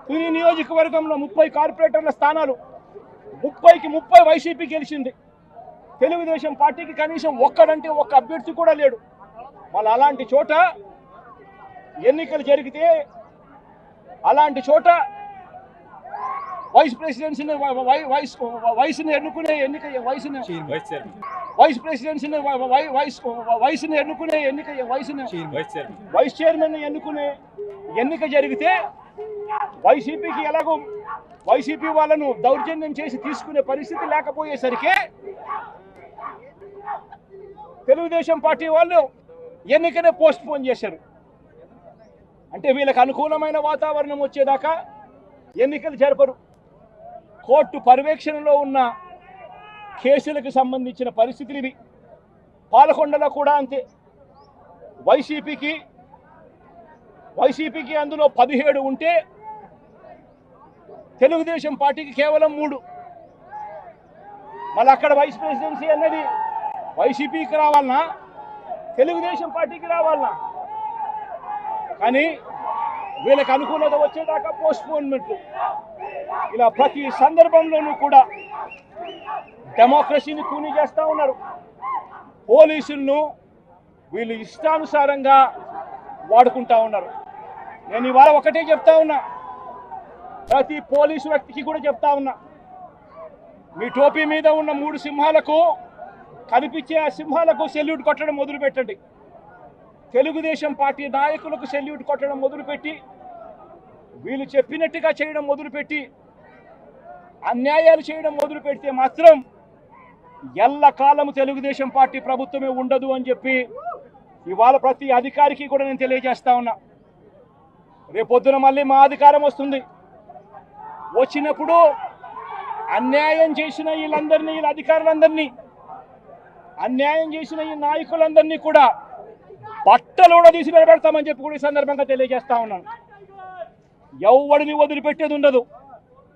తుని నియోజకవర్గంలో 30 కార్పొరేటర్ల స్థానాలు 30కి 30 వైసీపీ గెలిచింది. తెలుగుదేశం పార్టీకి కనీసం ఒక్కడంటే ఒక్క అభ్యర్థి కూడా లేడు. మళ్ళీ అలాంటి చోట ఎన్నికలు జరిగితే అలాంటి చోట వైస్ ప్రెసిడెన్సీని వయసుని ఎన్నుకునే ఎన్నిక వైస్ ప్రెసిడెన్సీని వయసుని ఎన్నుకునే ఎన్నిక వైస్ చైర్మన్ ఎన్నుకునే ఎన్నిక జరిగితే వైసీపీకి ఎలాగో వైసీపీ వాళ్ళను దౌర్జన్యం చేసి తీసుకునే పరిస్థితి లేకపోయేసరికి తెలుగుదేశం పార్టీ వాళ్ళు ఎన్నికనే పోస్ట్ పోన్ చేశారు. అంటే వీళ్ళకి అనుకూలమైన వాతావరణం వచ్చేదాకా ఎన్నికలు జరపరు. కోర్టు పర్యవేక్షణలో ఉన్న కేసులకు సంబంధించిన పరిస్థితులు ఇవి. పాలకొండలో కూడా అంతే. వైసీపీకి అందులో 17 ఉంటే తెలుగుదేశం పార్టీకి కేవలం 3. మళ్ళీ అక్కడ వైస్ ప్రెసిడెన్సీ అన్నది వైసీపీకి రావాలన్నా తెలుగుదేశం పార్టీకి రావాలన్నా, కానీ వీళ్ళకి అనుకూలత వచ్చేదాకా పోస్ట్పోన్మెంట్. ఇలా ప్రతి సందర్భంలోనూ కూడా డెమోక్రసీని కూని చేస్తూ ఉన్నారు. పోలీసులను వీళ్ళు ఇష్టానుసారంగా వాడుకుంటా ఉన్నారు. నేను ఇవాళ ఒకటే చెప్తా ఉన్నా, ప్రతి పోలీసు వ్యక్తికి కూడా చెప్తా ఉన్నా, మీ టోపీ మీద ఉన్న 3 సింహాలకు కనిపించే ఆ సింహాలకు సెల్యూట్ కొట్టడం మొదలుపెట్టండి. తెలుగుదేశం పార్టీ నాయకులకు సెల్యూట్ కొట్టడం మొదలుపెట్టి వీళ్ళు చెప్పినట్టుగా చేయడం మొదలుపెట్టి అన్యాయాలు చేయడం మొదలు పెడితే మాత్రం ఎల్లకాలం తెలుగుదేశం పార్టీ ప్రభుత్వమే ఉండదు అని చెప్పి ఇవాళ ప్రతి అధికారికి కూడా నేను తెలియజేస్తా ఉన్నా. రేపొద్దున మళ్ళీ మా అధికారం వస్తుంది. వచ్చినప్పుడు అన్యాయం చేసిన వీళ్ళందరినీ, వీళ్ళ అధికారులందరినీ, అన్యాయం చేసిన ఈ నాయకులందరినీ కూడా బట్టలు కూడా తీసి నిలబెడతామని చెప్పి కూడా ఈ సందర్భంగా తెలియజేస్తా ఉన్నాను. ఎవరిని వదిలిపెట్టేది ఉండదు.